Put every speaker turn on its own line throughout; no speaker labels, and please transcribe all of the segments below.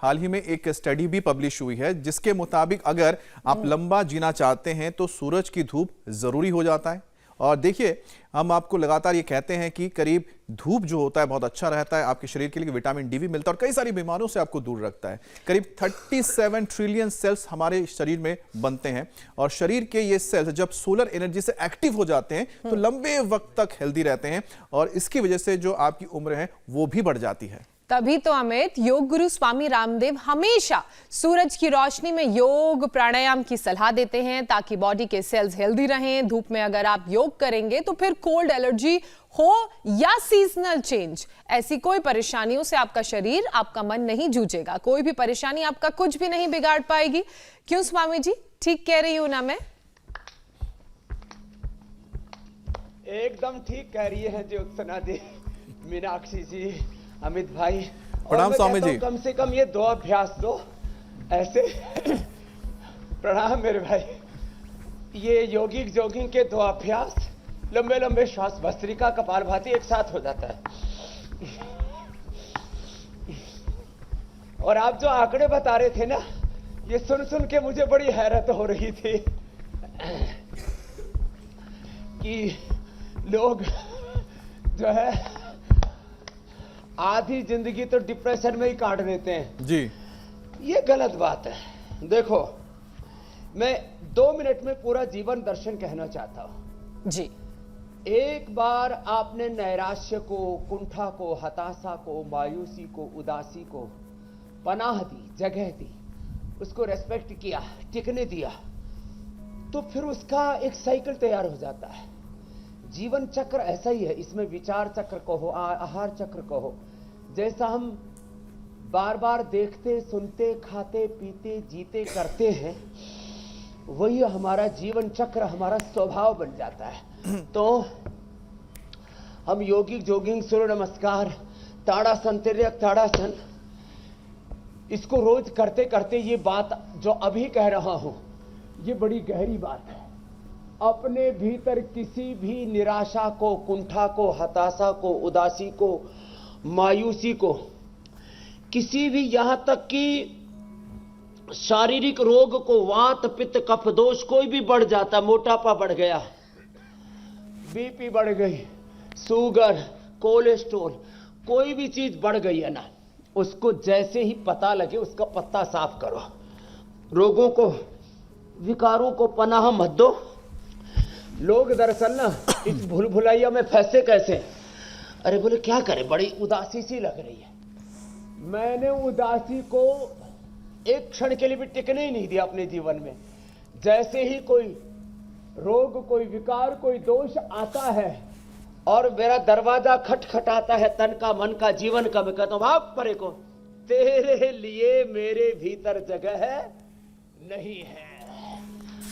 हाल ही में एक स्टडी भी पब्लिश हुई है जिसके मुताबिक अगर आप लंबा जीना चाहते हैं तो सूरज की धूप जरूरी हो जाता है। और देखिए, हम आपको लगातार ये कहते हैं कि करीब धूप जो होता है बहुत अच्छा रहता है आपके शरीर के लिए, विटामिन डी भी मिलता है और कई सारी बीमारियों से आपको दूर रखता है। करीब 37 ट्रिलियन सेल्स हमारे शरीर में बनते हैं और शरीर के ये सेल्स जब सोलर एनर्जी से एक्टिव हो जाते हैं तो लंबे वक्त तक हेल्दी रहते हैं और इसकी वजह से जो आपकी उम्र है वो भी बढ़ जाती है।
तभी तो अमित, योग गुरु स्वामी रामदेव हमेशा सूरज की रोशनी में योग प्राणायाम की सलाह देते हैं ताकि बॉडी के सेल्स हेल्दी रहें। धूप में अगर आप योग करेंगे तो फिर कोल्ड एलर्जी हो या सीजनल चेंज, ऐसी कोई परेशानियों से आपका शरीर, आपका मन नहीं जूझेगा। कोई भी परेशानी आपका कुछ भी नहीं बिगाड़ पाएगी। क्यों स्वामी जी, ठीक कह रही हूं ना मैं?
एकदम ठीक कह रही है ज्योत्सना जी, मीनाक्षी जी, अमित भाई।
प्रणाम स्वामी जी।
कम से कम ये 2 अभ्यास दो ऐसे। प्रणाम मेरे भाई। ये योगिक जॉगिंग के 2 अभ्यास, लंबे लंबे श्वास, भस्त्रिका, कपालभाति एक साथ हो जाता है। और आप जो आंकड़े बता रहे थे ना, ये सुन सुन के मुझे बड़ी हैरत हो रही थी कि लोग जो है आधी जिंदगी तो डिप्रेशन में ही काट देते हैं
जी।
ये गलत बात है। देखो, मैं 2 मिनट में पूरा जीवन दर्शन कहना चाहता हूं
जी।
एक बार आपने नैराश्य को, कुंठा को, हताशा को, मायूसी को, उदासी को पनाह दी, जगह दी, उसको रेस्पेक्ट किया, टिकने दिया, तो फिर उसका एक साइकिल तैयार हो जाता है। जीवन चक्र ऐसा ही है। इसमें विचार चक्र कहो, आहार चक्र कहो, जैसा हम बार बार देखते, सुनते, खाते, पीते, जीते, करते हैं, वही हमारा जीवन चक्र, हमारा स्वभाव बन जाता है। तो हम योगिक जोगिंग, सूर्य नमस्कार, ताड़ासन, तिर्यक ताड़ासन, इसको रोज करते करते ये बात जो अभी कह रहा हूं, ये बड़ी गहरी बात है। अपने भीतर किसी भी निराशा को, कुंठा को, हताशा को, उदासी को, मायूसी को, किसी भी, यहां तक कि शारीरिक रोग को, वात, पित्त, कफ दोष कोई भी बढ़ जाता, मोटापा बढ़ गया, बीपी बढ़ गई, शुगर, कोलेस्ट्रॉल, कोई भी चीज बढ़ गई है ना, उसको जैसे ही पता लगे उसका पत्ता साफ करो। रोगों को, विकारों को पनाह मत दो। लोग दरअसल ना इस भूल भुलैया में फंसे कैसे, अरे बोले क्या करें, बड़ी उदासी सी लग रही है। मैंने उदासी को एक क्षण के लिए भी टिकने ही नहीं दिया अपने जीवन में। जैसे ही कोई रोग, कोई विकार, कोई दोष आता है और मेरा दरवाजा खटखटाता है, तन का, मन का, जीवन का, मैं कहता हूं भाग परे को, तेरे लिए मेरे भीतर जगह है नहीं है।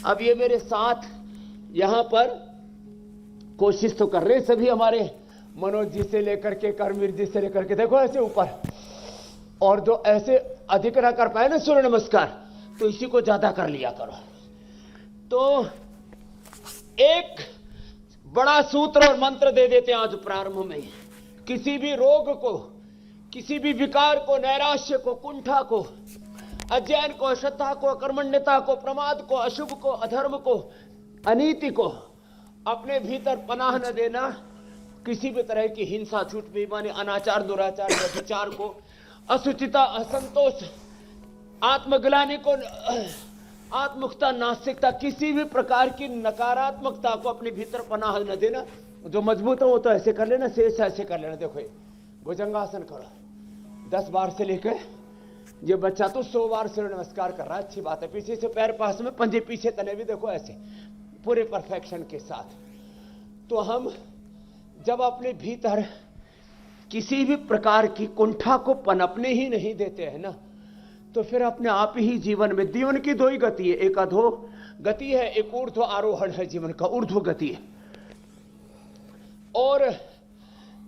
अब ये मेरे साथ यहां पर कोशिश तो कर रहे सभी, हमारे मनोज जी से लेकर के, करमीर जी से लेकर के, देखो ऐसे ऊपर, और जो ऐसे अधिक ना कर पाए ना सूर्य नमस्कार, तो इसी को ज्यादा कर लिया करो। तो एक बड़ा सूत्र और मंत्र दे देते हैं आज प्रारंभ में। किसी भी रोग को, किसी भी विकार को, नैराश्य को, कुंठा को, अज्ञान को, अश्रद्धा को, अकर्मण्यता को, प्रमाद को, अशुभ को, अधर्म को, अनीति को अपने भीतर पनाह न देना। किसी भी तरह की हिंसा, झूठ, बेईमानी, अनाचार, दुराचार, व्यभिचार को, असुचिता, असंतोष, आत्मग्लानि को, आत्मुखता, नास्तिकता, किसी भी प्रकार की नकारात्मकता को अपने भीतर पनाह न देना। जो मजबूत हो वो तो ऐसे कर लेना, शेष ऐसे कर लेना। देखो भुजंगासन करो 10 बार से लेकर, ये बच्चा तो 100 बार सूर्य नमस्कार कर रहा है, अच्छी बात है। पीछे से पैर पास में, पंजे पीछे तने भी, देखो ऐसे पूरे परफेक्शन के साथ। तो हम जब अपने भीतर किसी भी प्रकार की कुंठा को पनपने ही नहीं देते हैं ना, तो फिर अपने आप ही जीवन में, जीवन की 2 ही गति है, एक अधो गति है, एक ऊर्ध्व आरोहण है जीवन का, ऊर्ध्व गति है। और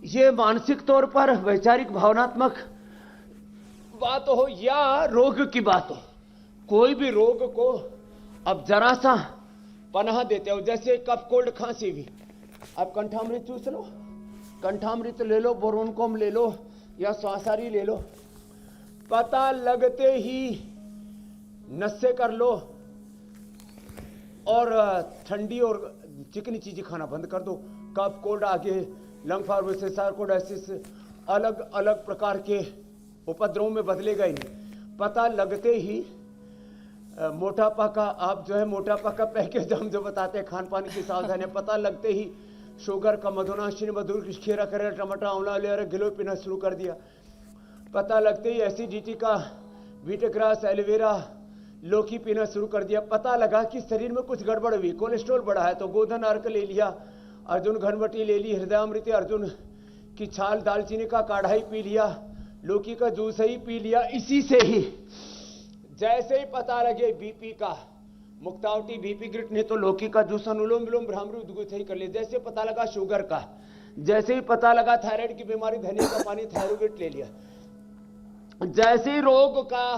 ये मानसिक तौर पर, वैचारिक, भावनात्मक बात हो या रोग की बात हो, कोई भी रोग को अब जरा सा पनाह देते हो। जैसे कफ, कोल्ड, खांसी भी, अब कंठामृत चूस लो, कंठामृत ले लो, बोरोनकोम ले लो या श्वासारी ले लो, पता लगते ही नशे कर लो और ठंडी और चिकनी चीजें खाना बंद कर दो। कफ कोल्ड आगे लंग फाइब्रोसिस, सार्कोइडोसिस, अलग अलग प्रकार के उपद्रव में बदलेगा ही नहीं। पता लगते ही मोटापा का, आप जो है मोटापा का पैकेज हम जो बताते हैं, खान पान की सावधानी, पता लगते ही शुगर का, मधुनाशिनी, मधुर, खीरा, करेला, टमाटर, आंवला, ले गिलो पीना शुरू कर दिया। पता लगते ही एसिडिटी का बीटग्रास, एलोवेरा, लौकी पीना शुरू कर दिया। पता लगा कि शरीर में कुछ गड़बड़ हुई, कोलेस्ट्रॉल बढ़ा है, तो गोधन अर्क ले लिया, अर्जुन घनवटी ले ली, हृदयामृत अर्जुन की छाल, दालचीनी का काढ़ा ही पी लिया, लौकी का जूस ही पी लिया। इसी से ही जैसे ही पता लगे बीपी का, मुक्तावटी बीपी ग्रिट, नहीं तो लौकी का जूस, अनुलोम विलोम भ्रामरी उद्गुत ही कर लिया। जैसे पता लगा शुगर का, जैसे ही पता लगा थायराइड की बीमारी, धनिया का पानी, थायरोइड ले लिया। जैसे ही रोग का,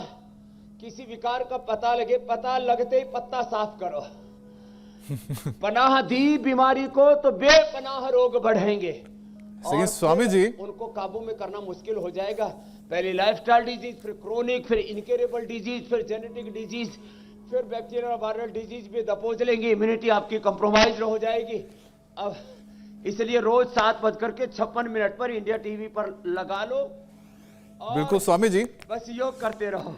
किसी विकार का पता लगे, पता लगते ही पत्ता साफ करो। पनाह दी बीमारी को तो बेपनाह रोग बढ़ेंगे।
सही स्वामी जी,
उनको काबू में करना मुश्किल हो जाएगा। पहले लाइफस्टाइल डिजीज, फिर क्रोनिक, फिर इनक्योरेबल डिजीज, फिर जेनेटिक डिजीज, फिर बैक्टीरियल और वायरल डिजीज भी दबोच लेंगे। इम्यूनिटी आपकी कंप्रोमाइज हो जाएगी। अब इसलिए रोज 7:56 पर इंडिया टीवी पर लगा लो,
बिल्कुल स्वामी जी,
बस योग करते रहो।